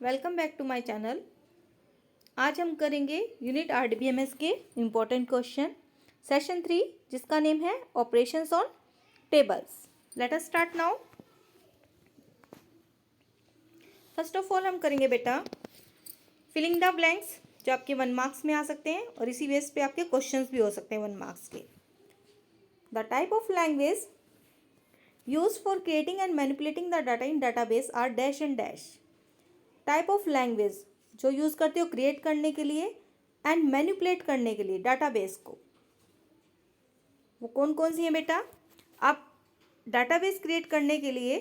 Welcome back to my channel. आज हम करेंगे यूनिट आरडीबीएमएस के इम्पोर्टेंट क्वेश्चन सेशन 3, जिसका नेम है operations on tables. Let us start now. First of all हम करेंगे बेटा फिलिंग द ब्लैंक्स, जो आपके 1 मार्क्स में आ सकते हैं और इसी बेस पे आपके क्वेश्चंस भी हो सकते हैं 1 मार्क्स के। The type of language use for creating and manipulating the data in database are dash and dash. Type of language जो यूज़ करते हो क्रिएट करने के लिए एंड मैनिपुलेट करने के लिए डाटाबेस को, वो कौन कौन सी है बेटा? आप डाटाबेस क्रिएट करने के लिए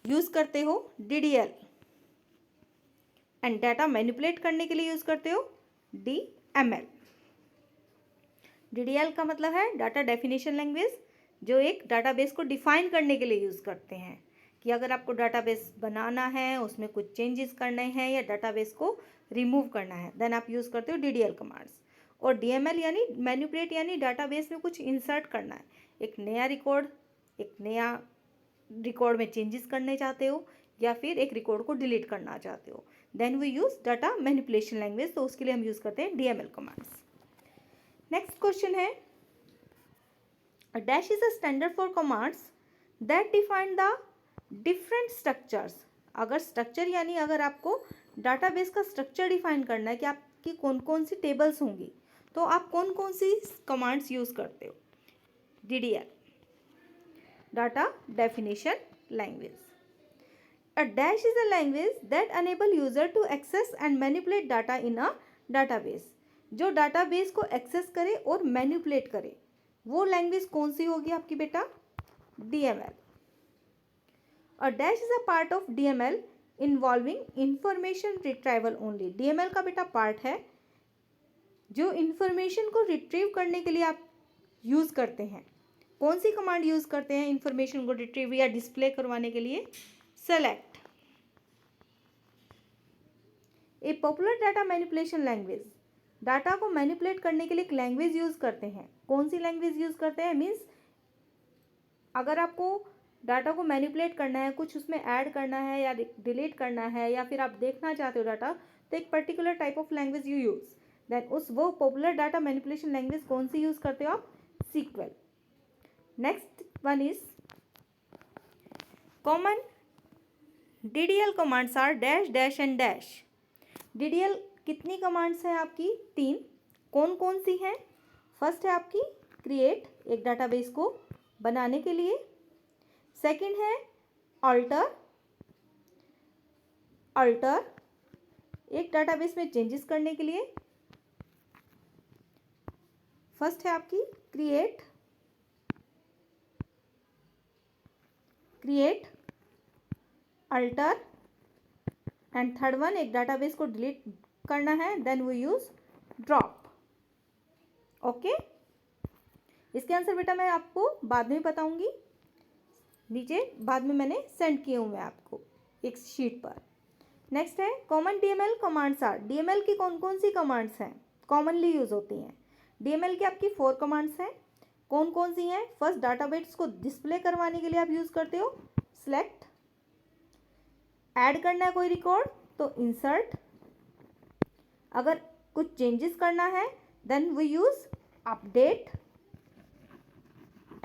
यूज़ करते हो डीडीएल एंड डाटा मैनिपुलेट करने के लिए यूज़ करते हो डीएमएल। डीडीएल का मतलब है डाटा डेफिनेशन लैंग्वेज, जो एक डाटाबेस को डिफाइन करने के लिए यूज़ करते हैं कि अगर आपको डाटाबेस बनाना है, उसमें कुछ चेंजेस करने हैं या डाटाबेस को रिमूव करना है, देन आप यूज़ करते हो डीडीएल कमांड्स। और डीएमएल यानी मैनिपुलेट, यानी डाटाबेस में कुछ इंसर्ट करना है, एक नया रिकॉर्ड में चेंजेस करने चाहते हो या फिर एक रिकॉर्ड को डिलीट करना चाहते हो, then we use data manipulation language. तो उसके लिए हम यूज़ करते हैं डीएमएल कमांड्स। नेक्स्ट क्वेश्चन है, a dash is a standard for commands that define the different structures। अगर स्ट्रक्चर यानी अगर आपको डाटाबेस का स्ट्रक्चर डिफाइन करना है कि आपकी कौन कौन सी टेबल्स होंगी, तो आप कौन कौन सी कमांड्स यूज़ करते हो? DDL, data definition language. A dash is a language that enable user to access and manipulate data in a database। जो डाटाबेस को एक्सेस करे और मैनिपुलेट करे, वो लैंग्वेज कौन सी होगी आपकी बेटा? डीएमएल। और dash is a part of DML involving information retrieval only. DML का बेटा पार्ट है जो इंफॉर्मेशन को रिट्रीव करने के लिए आप यूज़ करते हैं। कौन सी कमांड यूज़ करते हैं इंफॉर्मेशन को रिट्रीव या डिस्प्ले करवाने के लिए? सेलेक्ट। ए popular data manipulation language, data को मैनिपुलेट करने के लिए एक लैंग्वेज यूज़ करते हैं। कौन सी लैंग्वेज यूज़ करते हैं? मीन्स अगर आपको डाटा को मैनिपुलेट करना है, कुछ उसमें ऐड करना है या डिलीट करना है, या फिर आप देखना चाहते हो डाटा, तो एक particular type of language you use, then वो पॉपुलर डाटा मैनिपुलेशन लैंग्वेज कौन सी यूज़ करते हो आप? SQL. Next one is common DDL commands are dash dash and dash. DDL कितनी कमांड्स हैं आपकी? 3। कौन कौन सी हैं? फर्स्ट है आपकी क्रिएट, एक डाटाबेस को बनाने के लिए। सेकंड है अल्टर, एक डाटाबेस में चेंजेस करने के लिए। फर्स्ट है आपकी create, alter, and third one एक डाटाबेस को डिलीट करना है, then we use drop. Okay, इसके आंसर बेटा मैं आपको बाद में बताऊंगी, नीचे बाद में मैंने सेंड किए हुए हैं आपको एक शीट पर। नेक्स्ट है common DML commands are. DML की कौन कौन सी कमांड्स हैं कॉमनली यूज होती हैं? डीएमएल की आपकी 4 कमांड्स हैं। कौन कौन सी हैं? फर्स्ट, डाटाबेस को डिस्प्ले करवाने के लिए आप यूज करते हो सिलेक्ट। ऐड करना है कोई रिकॉर्ड तो इंसर्ट। अगर कुछ चेंजेस करना है then we use update.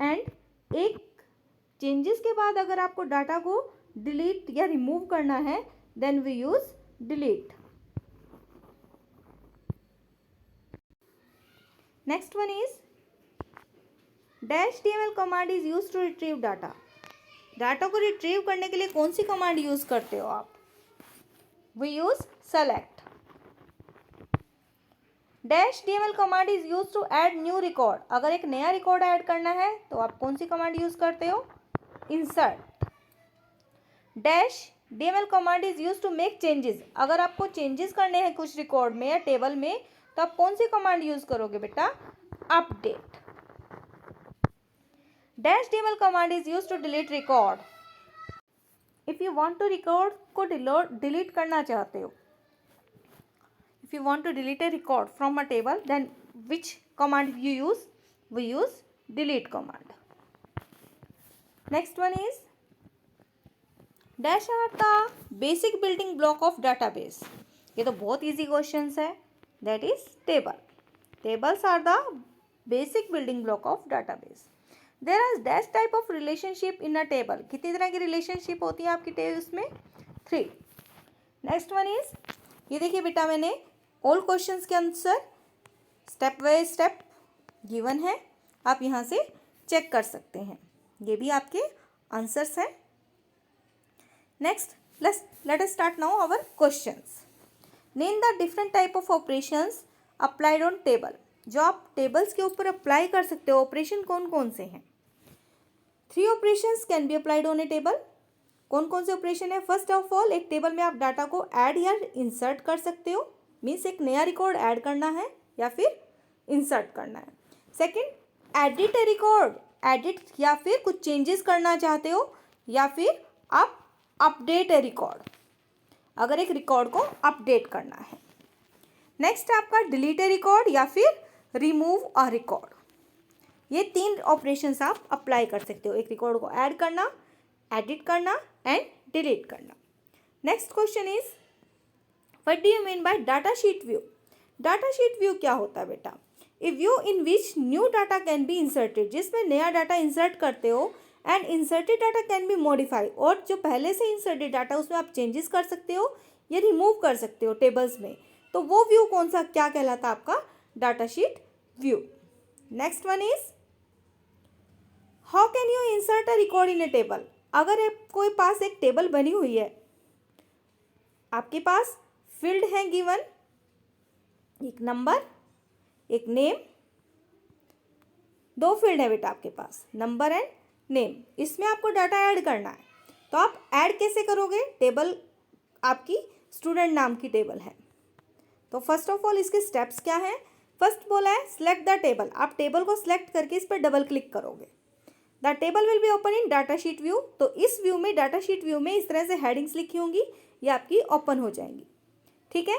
And एक चेंजेस के बाद अगर आपको डाटा को डिलीट या रिमूव करना है, then we use delete. Next one is dash DML command is use to retrieve data. Data को रिट्रीव करने के लिए कौन सी कमांड यूज करते हो आप? We use select. Dash DML command is use to add new record. अगर एक नया रिकॉर्ड ऐड करना है तो आप कौन सी कमांड यूज करते हो? Insert. Dash DML command is use to make changes. अगर आपको चेंजेस करने हैं कुछ रिकॉर्ड में या टेबल में, तो आप कौन सी कमांड यूज करोगे बेटा? Update. Dash DML command is use to delete record. If you want to record को डिलीट करना चाहते हो, if you want to delete a record from a table, then which command you use? We use delete command. Next one is dash are the basic building block of database. ये तो बहुत easy question है। That is table. Tables are the basic building block of database. There are dash type of relationship in a table. कितनी तरह की relationship होती है आपकी टेबल उसमें? 3। नेक्स्ट वन इज, ये देखिए बेटा, मैंने ऑल क्वेश्चंस के answer step by step given है, आप यहाँ से चेक कर सकते हैं। ये भी आपके आंसर्स हैं। Next let us start now our questions. Name the different type of operations applied on table. जो आप टेबल्स के ऊपर अप्लाई कर सकते हो ऑपरेशन कौन कौन से हैं? 3 operations can be applied on A table. कौन कौन से ऑपरेशन है? फर्स्ट ऑफ ऑल, एक टेबल में आप डाटा को ऐड या इंसर्ट कर सकते हो, मीन्स एक नया रिकॉर्ड ऐड करना है या फिर इंसर्ट करना है। Second, edit a record, edit या फिर कुछ चेंजेस करना चाहते हो, या फिर आप अपडेट ए रिकॉर्ड, अगर एक रिकॉर्ड को अपडेट करना है। नेक्स्ट आपका डिलीट ए रिकॉर्ड या फिर रिमूव अ रिकॉर्ड। ये 3 ऑपरेशंस आप अप्लाई कर सकते हो, एक रिकॉर्ड को ऐड करना, एडिट करना एंड डिलीट करना। Next question is, what do you mean by data sheet view? Data sheet view क्या होता है बेटा? A view in which new data can be inserted, जिसमें नया डाटा इंसर्ट करते हो, and inserted data can be modify, और जो पहले से इंसर्टेड डाटा उसमें आप चेंजेस कर सकते हो या रिमूव कर सकते हो टेबल्स में, तो वो व्यू कौन सा क्या कहलाता है? आपका data sheet view. Next one is, how can you insert a record in A table? अगर कोई पास एक टेबल बनी हुई है, आपके पास फील्ड है गिवन, एक नंबर एक नेम, 2 फील्ड है बेटा आपके पास, नंबर एंड नेम। इसमें आपको डाटा ऐड करना है, तो आप ऐड कैसे करोगे? टेबल आपकी स्टूडेंट नाम की टेबल है, तो फर्स्ट ऑफ ऑल इसके स्टेप्स क्या हैं? फर्स्ट बोला है सिलेक्ट द टेबल। आप टेबल को सिलेक्ट करके इस पर डबल क्लिक करोगे। The table will be open in data sheet view. तो इस व्यू में, डाटा शीट व्यू में इस तरह से हेडिंग्स लिखी होंगी, ये आपकी ओपन हो जाएंगी। ठीक है।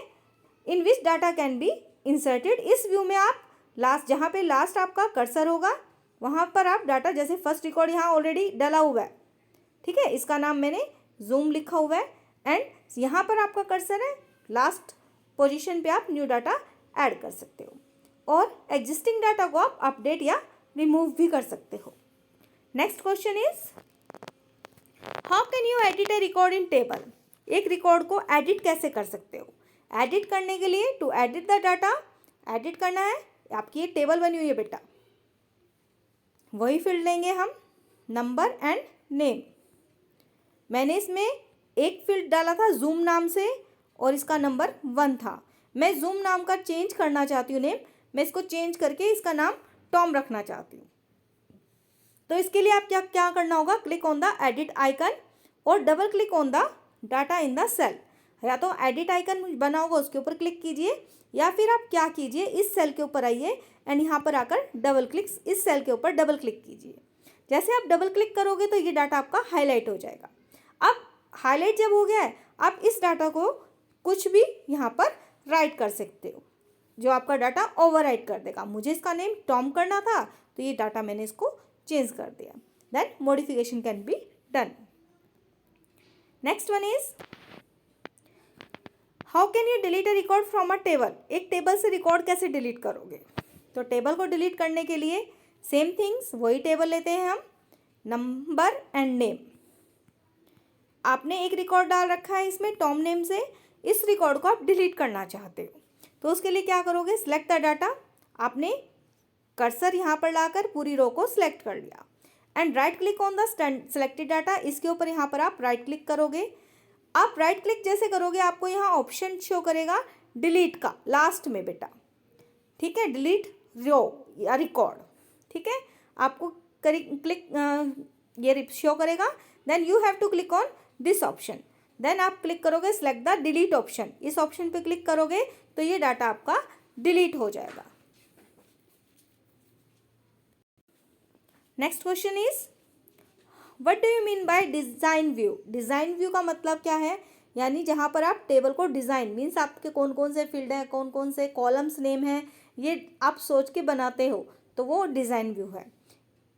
इन विच डाटा कैन बी इंसर्टेड, इस व्यू में आप लास्ट, जहाँ पे लास्ट आपका कर्सर होगा वहाँ पर आप डाटा, जैसे फर्स्ट रिकॉर्ड यहाँ ऑलरेडी डला हुआ है, ठीक है, इसका नाम मैंने जूम लिखा हुआ है, एंड यहाँ पर आपका कर्सर है, लास्ट पोजीशन पे आप न्यू डाटा ऐड कर सकते हो, और एग्जिस्टिंग डाटा को आप अपडेट या रिमूव भी कर सकते हो। Next question is, how can you edit a record in table? एक रिकॉर्ड को एडिट कैसे कर सकते हो? एडिट करने के लिए, to edit the data, edit करना है, आपकी ये टेबल बनी हुई है बेटा, वही फील्ड लेंगे हम, नंबर एंड नेम। मैंने इसमें एक फील्ड डाला था जूम नाम से, और इसका नंबर 1 था। मैं जूम नाम का चेंज करना चाहती हूँ नेम, मैं इसको चेंज करके इसका नाम टॉम रखना चाहती हूँ। तो इसके लिए आप क्या क्या करना होगा? Click on the edit icon और double click on the data in the cell. या तो एडिट आइकन बना होगा उसके ऊपर क्लिक कीजिए, या फिर आप क्या कीजिए, इस सेल के ऊपर आइए एंड यहाँ पर आकर डबल क्लिक, इस सेल के ऊपर डबल क्लिक कीजिए। जैसे आप डबल क्लिक करोगे तो ये डाटा आपका हाईलाइट हो जाएगा। अब हाईलाइट जब हो गया है, आप इस डाटा को कुछ भी यहाँ पर राइट कर सकते हो, जो आपका डाटा ओवरराइट कर देगा। मुझे इसका नेम टॉम करना था, तो ये डाटा मैंने इसको चेंज कर दिया, then modification can be done. Next one is, how can you delete a record from a table? एक टेबल से रिकॉर्ड कैसे डिलीट करोगे? तो टेबल को डिलीट करने के लिए सेम थिंग्स, वही टेबल लेते हैं हम, नंबर एंड नेम। आपने एक रिकॉर्ड डाल रखा है इसमें टॉम नेम से, इस रिकॉर्ड को आप डिलीट करना चाहते हो, तो उसके लिए क्या करोगे? Select the data. आपने कर्सर यहाँ पर लाकर पूरी रो को सिलेक्ट कर लिया, and right click on the selected data. इसके ऊपर यहाँ पर आप राइट क्लिक करोगे। आप राइट क्लिक जैसे करोगे, आपको यहाँ ऑप्शन शो करेगा डिलीट का, लास्ट में बेटा, ठीक है, डिलीट रो या रिकॉर्ड, ठीक है, आपको क्लिक ये शो करेगा। Then you have to click on this option, then आप क्लिक करोगे सिलेक्ट द डिलीट ऑप्शन। इस ऑप्शन पे क्लिक करोगे तो ये डाटा आपका डिलीट हो जाएगा। Next question is, what do you mean by design view? Design view का मतलब क्या है? यानी जहाँ पर आप टेबल को डिज़ाइन, मीन्स आपके कौन कौन से फील्ड हैं, कौन कौन से कॉलम्स नेम हैं, ये आप सोच के बनाते हो, तो वो डिज़ाइन व्यू है।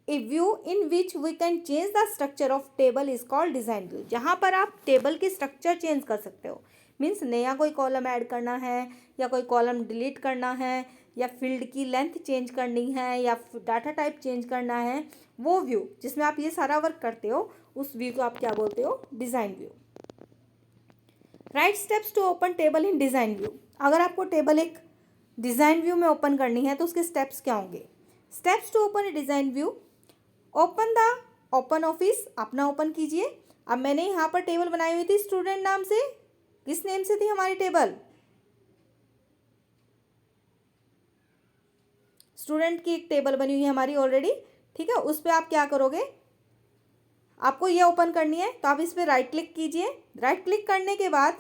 A view in which we can change the structure of table is called design view. जहाँ पर आप टेबल की स्ट्रक्चर चेंज कर सकते हो, मीन्स नया कोई कॉलम ऐड करना है या कोई कॉलम डिलीट करना है या फील्ड की लेंथ चेंज करनी है या डाटा टाइप चेंज करना है, वो व्यू जिसमें आप ये सारा वर्क करते हो उस व्यू को आप क्या बोलते हो, design view. Write steps to open table in design view. अगर आपको टेबल एक डिज़ाइन व्यू में ओपन करनी है तो उसके स्टेप्स क्या होंगे। Steps to open a design view, open the open office, अपना ओपन कीजिए। अब मैंने यहाँ पर टेबल बनाई हुई थी स्टूडेंट नाम से, किस नेम से थी हमारी टेबल, स्टूडेंट की एक टेबल बनी हुई है हमारी ऑलरेडी, ठीक है। उस पर आप क्या करोगे, आपको ये ओपन करनी है तो आप इस पर राइट क्लिक कीजिए। राइट क्लिक करने के बाद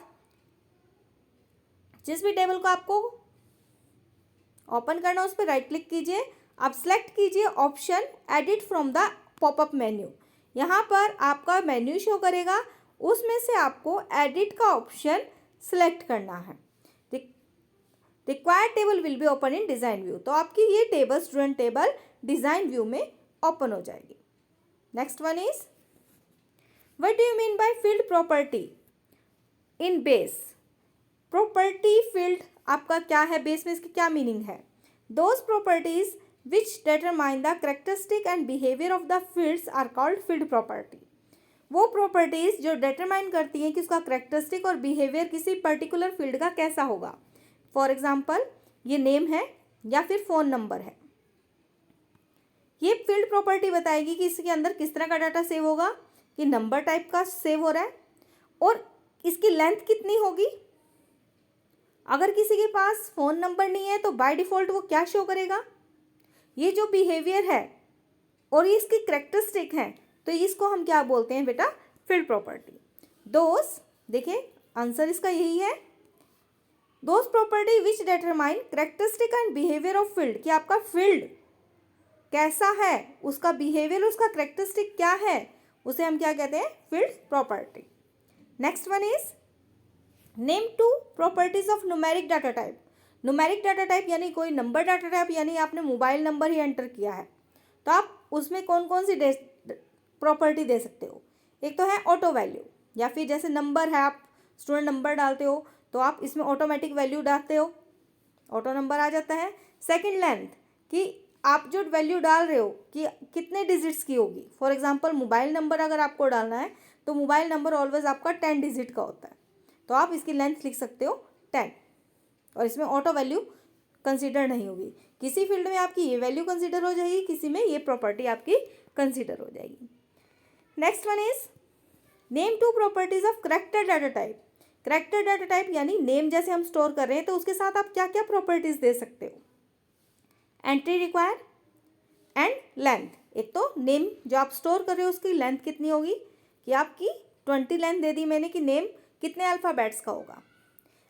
जिस भी टेबल को आपको ओपन करना उस पर राइट क्लिक कीजिए। आप सेलेक्ट कीजिए option edit from the popup menu. यहाँ पर आपका मेन्यू शो करेगा, उसमें से आपको एडिट का ऑप्शन सेलेक्ट करना है। Required table will be open in design view. तो आपकी ये table student table design view में ओपन हो जाएगी। Next one is what do you mean by field property in base. Property field आपका क्या है, बेस में इसकी क्या मीनिंग है। Those properties which determine the characteristic and behavior of the fields are called field property। वो properties जो determine करती हैं कि उसका करेक्टरिस्टिक और बिहेवियर किसी पर्टिकुलर फील्ड का कैसा होगा। फॉर एग्जांपल ये नेम है या फिर फ़ोन नंबर है, ये फील्ड प्रॉपर्टी बताएगी कि इसके अंदर किस तरह का डाटा सेव होगा, कि नंबर टाइप का सेव हो रहा है और इसकी लेंथ कितनी होगी। अगर किसी के पास फ़ोन नंबर नहीं है तो बाय डिफ़ॉल्ट वो क्या शो करेगा, ये जो बिहेवियर है और ये इसकी करेक्टरिस्टिक है, तो इसको हम क्या बोलते हैं बेटा, फील्ड प्रॉपर्टी। दोस, देखिए आंसर इसका यही है, those property which determine characteristic and behaviour of field, कि आपका फील्ड कैसा है, उसका बिहेवियर, उसका करेक्टरिस्टिक क्या है, उसे हम क्या कहते हैं, field property. Next one is name two properties of numeric data type. Numeric data type यानी कोई नंबर डाटा टाइप, यानी आपने मोबाइल नंबर ही एंटर किया है तो आप उसमें कौन कौन सी प्रॉपर्टी दे सकते हो। एक तो है ऑटो वैल्यू, या फिर जैसे नंबर है आप स्टूडेंट नंबर डालते हो तो आप इसमें ऑटोमेटिक वैल्यू डालते हो, ऑटो नंबर आ जाता है। सेकंड लेंथ, कि आप जो वैल्यू डाल रहे हो कि कितने डिजिट्स की होगी। फॉर एग्जांपल मोबाइल नंबर अगर आपको डालना है तो मोबाइल नंबर ऑलवेज आपका 10 डिजिट का होता है, तो आप इसकी लेंथ लिख सकते हो 10, और इसमें ऑटो वैल्यू कंसीडर नहीं होगी। किसी फील्ड में आपकी ये वैल्यू कंसीडर हो जाएगी, किसी में ये प्रॉपर्टी आपकी कंसीडर हो जाएगी। Next one is name two properties of character data type. Character data type यानी नेम जैसे हम स्टोर कर रहे हैं तो उसके साथ आप क्या क्या प्रॉपर्टीज दे सकते हो। Entry require and length. एक तो नेम जो आप स्टोर कर रहे हो उसकी लेंथ कितनी होगी, कि आपकी 20 लेंथ दे दी मैंने कि नेम कितने अल्फ़ाबेट्स का होगा।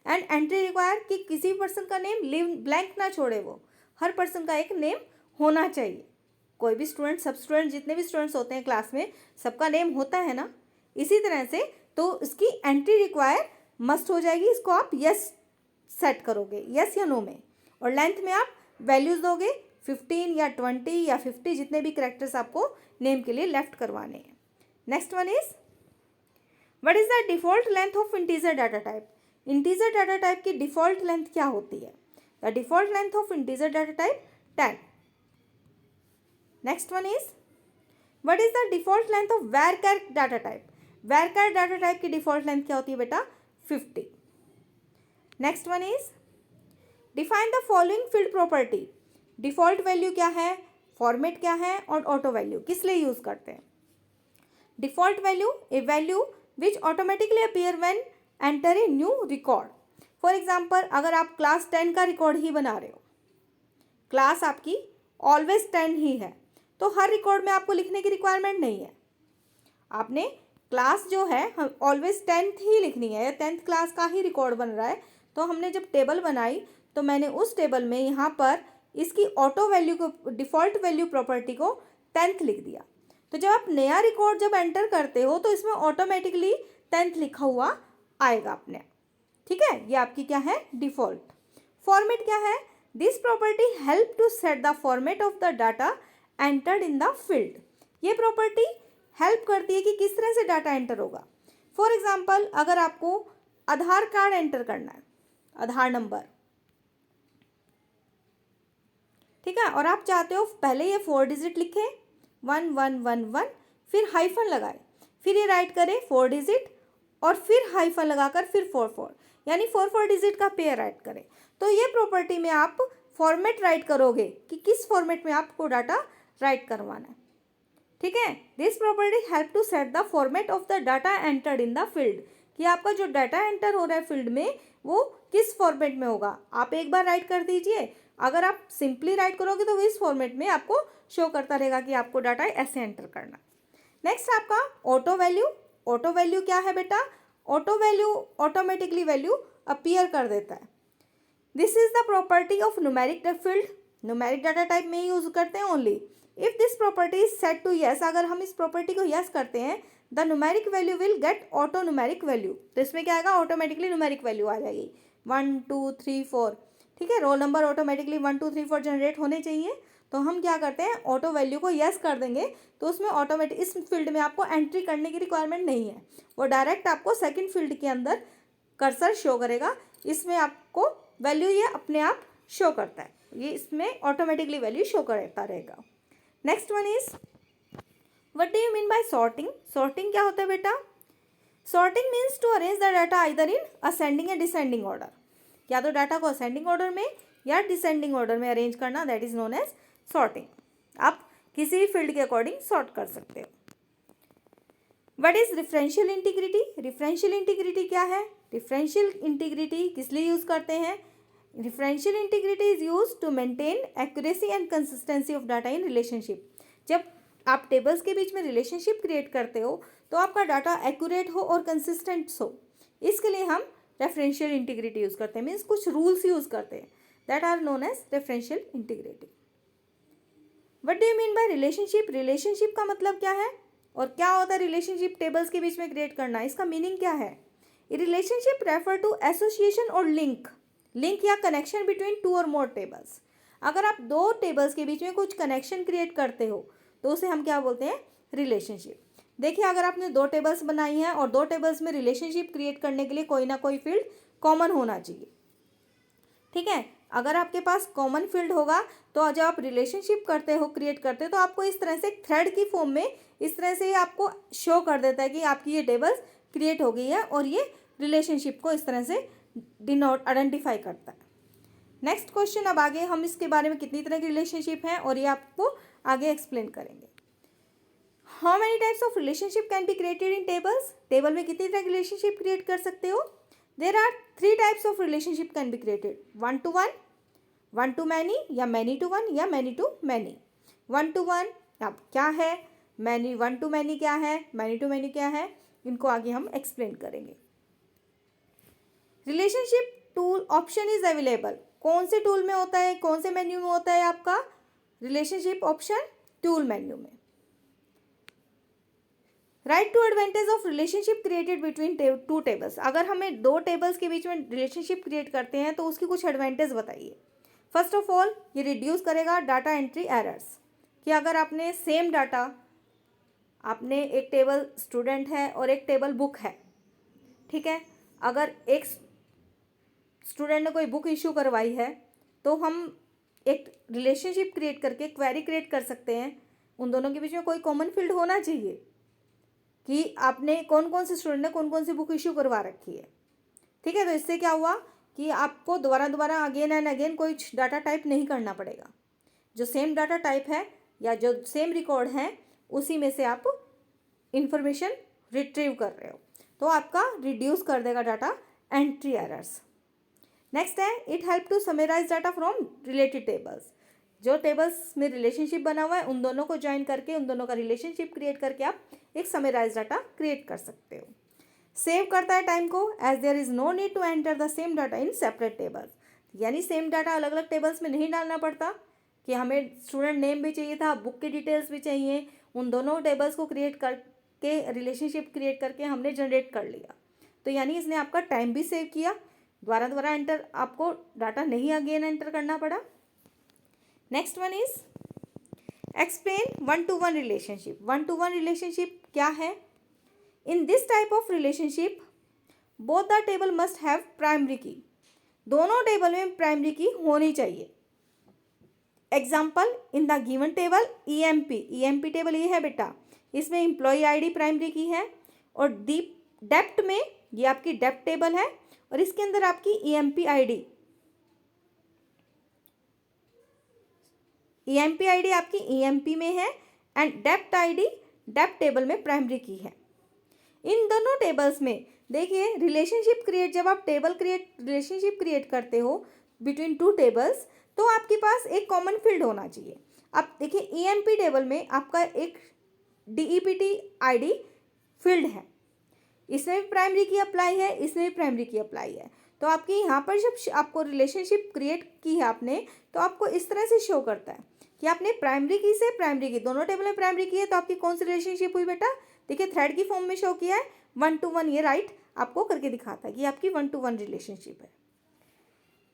एंड एंट्री रिक्वायर कि किसी पर्सन का नेम लिव ब्लैंक ना छोड़े, वो हर पर्सन का एक नेम होना चाहिए। कोई भी स्टूडेंट, सब स्टूडेंट, जितने भी स्टूडेंट्स होते हैं क्लास में सबका नेम होता है ना, इसी तरह से तो इसकी एंट्री रिक्वायर मस्ट हो जाएगी। इसको आप यस सेट करोगे, यस या नो में, और लेंथ में आप वैल्यूज़ दोगे 15 या 20 या 50, जितने भी करेक्टर्स आपको नेम के लिए लेफ्ट करवाने हैं। Next one is what is the default length of integer data type. Integer data type की डिफॉल्ट लेंथ क्या होती है। The default length of integer data type 10। Next one is what is the default length of varchar data type. varchar data type की default length क्या होती है बेटा, 50। Next one is define the following field property. Default value क्या है, format क्या है और ऑटो वैल्यू किस लिए यूज करते हैं। Default value, A value which automatically appear when enter a new record. For example अगर आप क्लास 10 का रिकॉर्ड ही बना रहे हो, क्लास आपकी ऑलवेज 10 ही है, तो हर रिकॉर्ड में आपको लिखने की रिक्वायरमेंट नहीं है। आपने क्लास जो है हम ऑलवेज 10th ही लिखनी है, 10th क्लास का ही रिकॉर्ड बन रहा है, तो हमने जब टेबल बनाई तो मैंने उस टेबल में यहाँ पर इसकी ऑटो वैल्यू को, डिफ़ॉल्ट वैल्यू प्रॉपर्टी को 10th लिख दिया। तो जब आप नया रिकॉर्ड जब एंटर करते हो तो इसमें ऑटोमेटिकली 10th लिखा हुआ आएगा अपने, ठीक है। ये आपकी क्या है, डिफ़ॉल्ट। फॉर्मेट क्या है, this property help to set the format of the data entered in the field. ये प्रॉपर्टी हेल्प करती है कि किस तरह से डाटा एंटर होगा। फॉर एग्जाम्पल, अगर आपको आधार कार्ड एंटर करना है, आधार नंबर, ठीक है, और आप चाहते हो पहले ये 4 डिजिट लिखे 1111, फिर हाइफन लगाए, फिर ये राइट करें 4 डिजिट और फिर हाइफन लगाकर फिर 4 यानी 4 डिजिट का पेयर राइट करें। तो ये प्रॉपर्टी में आप फॉर्मेट राइट करोगे कि किस फॉर्मेट में आपको डाटा राइट करवाना है, ठीक है। This property help to set the format of the data entered in the field, कि आपका जो डाटा एंटर हो रहा है फील्ड में वो किस फॉर्मेट में होगा। आप एक बार राइट कर दीजिए, अगर आप सिंपली राइट करोगे तो इस फॉर्मेट में आपको शो करता रहेगा कि आपको डाटा ऐसे एंटर करना। नेक्स्ट आपका ऑटो वैल्यू। ऑटो वैल्यू क्या है बेटा? Auto value automatically value appear कर देता है। This is the property of numeric field, numeric data type में यूज करते हैं only. If this property is set to yes, अगर हम इस प्रॉपर्टी को यस करते हैं, the numeric value will get auto numeric value. तो इसमें क्या आएगा? ऑटोमेटिकली न्यूमेरिक वैल्यू आ जाएगी 1 2 3 4, ठीक है। रोल नंबर ऑटोमेटिकली 1 2 3 4 जनरेट होने चाहिए। तो हम क्या करते हैं, ऑटो वैल्यू को यस कर देंगे, तो उसमें ऑटोमेटिक इस फील्ड में आपको एंट्री करने की रिक्वायरमेंट नहीं है, वो डायरेक्ट आपको सेकंड फील्ड के अंदर कर्सर शो करेगा। इसमें आपको वैल्यू ये अपने आप शो करता है, ये इसमें ऑटोमेटिकली वैल्यू शो करता रहेगा। Next one is what do you mean by sorting? Sorting क्या होता है बेटा? Sorting means to arrange the data either in ascending या डिसेंडिंग ऑर्डर, या तो डाटा को असेंडिंग ऑर्डर में या डिसेंडिंग ऑर्डर में अरेंज करना, that is known as sorting. आप किसी भी फील्ड के अकॉर्डिंग सॉर्ट कर सकते हो। What is differential integrity? Differential integrity क्या है? डिफरेंशियल इंटीग्रिटी किस लिए यूज करते हैं? Differential integrity is use to maintain accuracy and consistency of data in relationship. जब आप टेबल्स के बीच में रिलेशनशिप क्रिएट करते हो तो आपका डाटा एक्यूरेट हो और कंसिस्टेंट हो, इसके लिए हम रेफरेंशियल इंटीग्रिटी यूज करते हैं, मीन्स कुछ रूल्स यूज करते हैं, that are known as referential integrity. What do you mean by relationship? Relationship का मतलब क्या है और क्या होता है रिलेशनशिप टेबल्स के बीच में क्रिएट करना, इसका मीनिंग क्या है? रिलेशनशिप रेफर टू एसोसिएशन और लिंक, लिंक या कनेक्शन बिटवीन 2 और मोर टेबल्स। अगर आप 2 टेबल्स के बीच में कुछ कनेक्शन क्रिएट करते हो तो उसे हम क्या बोलते हैं? रिलेशनशिप। देखिए, अगर आपने 2 टेबल्स बनाई हैं और 2 टेबल्स में रिलेशनशिप क्रिएट करने के लिए कोई ना कोई फील्ड कॉमन होना चाहिए, ठीक है। अगर आपके पास कॉमन फील्ड होगा तो जब आप रिलेशनशिप करते हो, क्रिएट करते हो, तो आपको इस तरह से थ्रेड की फॉर्म में इस तरह से आपको शो कर देता है कि आपकी ये टेबल्स क्रिएट हो गई है और ये रिलेशनशिप को इस तरह से डिनोट आइडेंटिफाई करता है। नेक्स्ट क्वेश्चन, अब आगे हम इसके बारे में कितनी तरह की रिलेशनशिप है और ये आपको आगे एक्सप्लेन करेंगे। How many types of relationship can be created in tables? Table में कितनी तरह की रिलेशनशिप क्रिएट कर सकते हो? There are 3 types of relationship can be created, 1 to 1, 1 to many या many to 1 या many to many। 1 to 1 अब क्या है, मैनी 1 to many क्या है, many to many क्या है, इनको आगे हम एक्सप्लेन करेंगे। Relationship tool option is available, कौन से टूल में होता है, कौन से मेन्यू में होता है आपका रिलेशनशिप ऑप्शन? टूल मेन्यू में। Right to advantage of relationship created between 2 tables, अगर हमें 2 टेबल्स के बीच में रिलेशनशिप क्रिएट करते हैं तो उसकी कुछ एडवांटेज बताइए। फर्स्ट ऑफ ऑल, ये रिड्यूस करेगा डाटा एंट्री एरर्स, कि अगर आपने सेम डाटा, आपने एक टेबल स्टूडेंट है और एक टेबल बुक है, ठीक है, अगर एक स्टूडेंट ने कोई बुक इशू करवाई है तो हम एक रिलेशनशिप क्रिएट करके क्वेरी क्रिएट कर सकते हैं। उन दोनों के बीच में कोई कॉमन फील्ड होना चाहिए कि आपने कौन कौन से स्टूडेंट ने कौन कौन सी बुक इशू करवा रखी है, ठीक है। तो इससे क्या हुआ कि आपको दोबारा अगेन एंड अगेन कोई डाटा टाइप नहीं करना पड़ेगा, जो सेम डाटा टाइप है या जो सेम रिकॉर्ड है उसी में से आप इंफॉर्मेशन रिट्रीव कर रहे हो, तो आपका रिड्यूस कर देगा डाटा एंट्री एरर्स। नेक्स्ट है, it help to summarize data from related tables, जो टेबल्स में रिलेशनशिप बना हुआ है उन दोनों को ज्वाइन करके, उन दोनों का रिलेशनशिप क्रिएट करके आप एक समराइज डाटा क्रिएट कर सकते हो। सेव करता है टाइम को, as there is no need to enter the same data in separate tables, यानी सेम डाटा अलग अलग टेबल्स में नहीं डालना पड़ता कि हमें स्टूडेंट नेम भी चाहिए था, बुक की डिटेल्स भी चाहिए, उन दोनों टेबल्स को क्रिएट करके रिलेशनशिप क्रिएट करके हमने जनरेट कर लिया। तो यानी इसने आपका टाइम भी सेव किया, दोबारा एंटर आपको डाटा नहीं अगेन एंटर करना पड़ा। Next one is explain one to one relationship. One two one relationship क्या है? In this type of relationship both the table must have primary की। दोनों टेबल में प्राइमरी की होनी चाहिए। Example, in the given table EMP table ये है बेटा, इसमें एम्प्लॉय आईडी प्राइमरी की है, और डेप्ट में ये आपकी डेप्ट टेबल है और इसके अंदर आपकी ईएमपी आईडी आपकी ईएमपी में है and dept ID dept table में प्राइमरी की है। इन दोनों टेबल्स में देखिए रिलेशनशिप क्रिएट, जब आप रिलेशनशिप क्रिएट करते हो बिटवीन टू टेबल्स, तो आपके पास एक कॉमन फील्ड होना चाहिए। अब देखिए ईएमपी टेबल में आपका एक डीईपीटी आईडी फील्ड है, इसमें भी प्राइमरी की अप्लाई है, इसमें भी प्राइमरी की अप्लाई है। तो आपकी यहाँ पर जब आपको रिलेशनशिप क्रिएट की है आपने, तो आपको इस तरह से शो करता है कि आपने प्राइमरी की से प्राइमरी की, दोनों टेबल में प्राइमरी की है, तो आपकी कौन सी रिलेशनशिप हुई बेटा? देखिए थ्रेड की फॉर्म में शो किया है, वन टू वन, ये राइट आपको करके दिखाता है कि आपकी वन टू वन रिलेशनशिप है।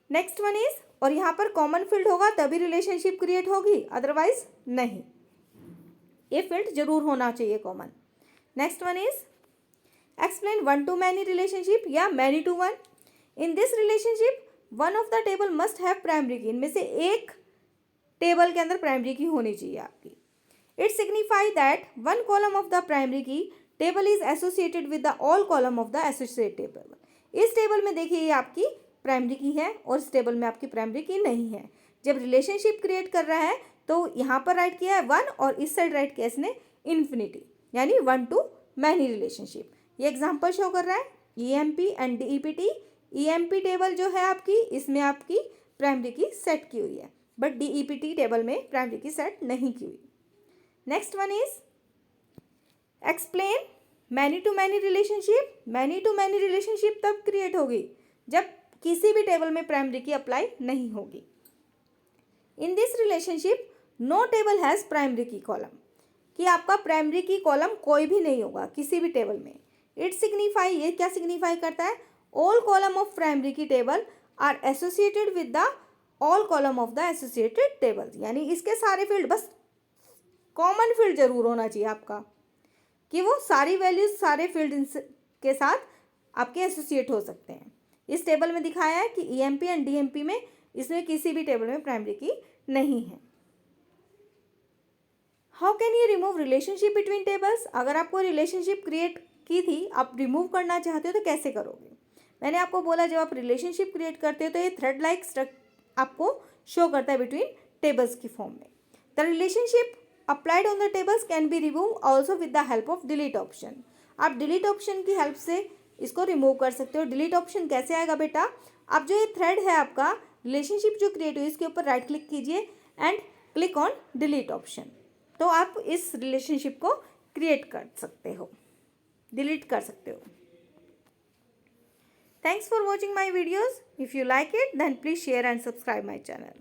नेक्स्ट वन इज, और यहाँ पर कॉमन फील्ड होगा तभी रिलेशनशिप क्रिएट होगी, अदरवाइज नहीं। ये फील्ड जरूर होना चाहिए common. Next one is explain one to many relationship या many to one. In this relationship one of the table must have primary key. इनमें से एक टेबल के अंदर प्राइमरी की होनी चाहिए आपकी। It signify that one column of the primary key table is associated with the all column of the associate table. इस टेबल में देखिए ये आपकी प्राइमरी की है और इस टेबल में आपकी प्राइमरी की नहीं है। जब रिलेशनशिप क्रिएट कर रहा है तो यहाँ पर राइट किया है वन और इस साइड राइट किया इसने इन्फिनिटी, यानी वन टू मैनी रिलेशनशिप। ये एग्जांपल शो कर रहा है ईएमपी एंड डीईपीटी। ईएमपी टेबल जो है आपकी, इसमें आपकी प्राइमरी की सेट की हुई है, बट डीईपीटी टेबल में प्राइमरी की सेट नहीं की हुई। Next one is explain many to many relationship. Many to many relationship तब क्रिएट होगी जब किसी भी टेबल में प्राइमरी की अप्लाई नहीं होगी। In this relationship no table has primary key column, कि आपका प्राइमरी की कॉलम कोई भी नहीं होगा किसी भी टेबल में। इट सिग्निफाई, ये क्या सिग्निफाई करता है? All column of primary key table are associated with the all column of the associated table, यानी इसके सारे फील्ड, बस कॉमन फील्ड जरूर होना चाहिए आपका कि वो सारी वैल्यूज सारे फील्ड के साथ आपके एसोसिएट हो सकते हैं। इस टेबल में दिखाया है कि ईएमपी एंड डीएमपी में इसमें किसी भी टेबल में प्राइमरी की नहीं है। How can you remove relationship between tables? अगर आपको रिलेशनशिप क्रिएट की थी, आप रिमूव करना चाहते हो तो कैसे करोगे? मैंने आपको बोला जब आप रिलेशनशिप क्रिएट करते हो तो ये थ्रेड लाइक आपको शो करता है बिटवीन टेबल्स की फॉर्म में। The relationship applied on the tables can be remove also with the help of delete option. आप डिलीट ऑप्शन की हेल्प से इसको रिमूव कर सकते हो। डिलीट ऑप्शन कैसे आएगा बेटा? आप जो ये थ्रेड है आपका रिलेशनशिप जो क्रिएट हुई, इसके ऊपर राइट क्लिक कीजिए and click on delete option, तो आप इस रिलेशनशिप को क्रिएट कर सकते हो, डिलीट कर सकते हो। Thanks for watching my videos. If you like it then please share and subscribe my channel.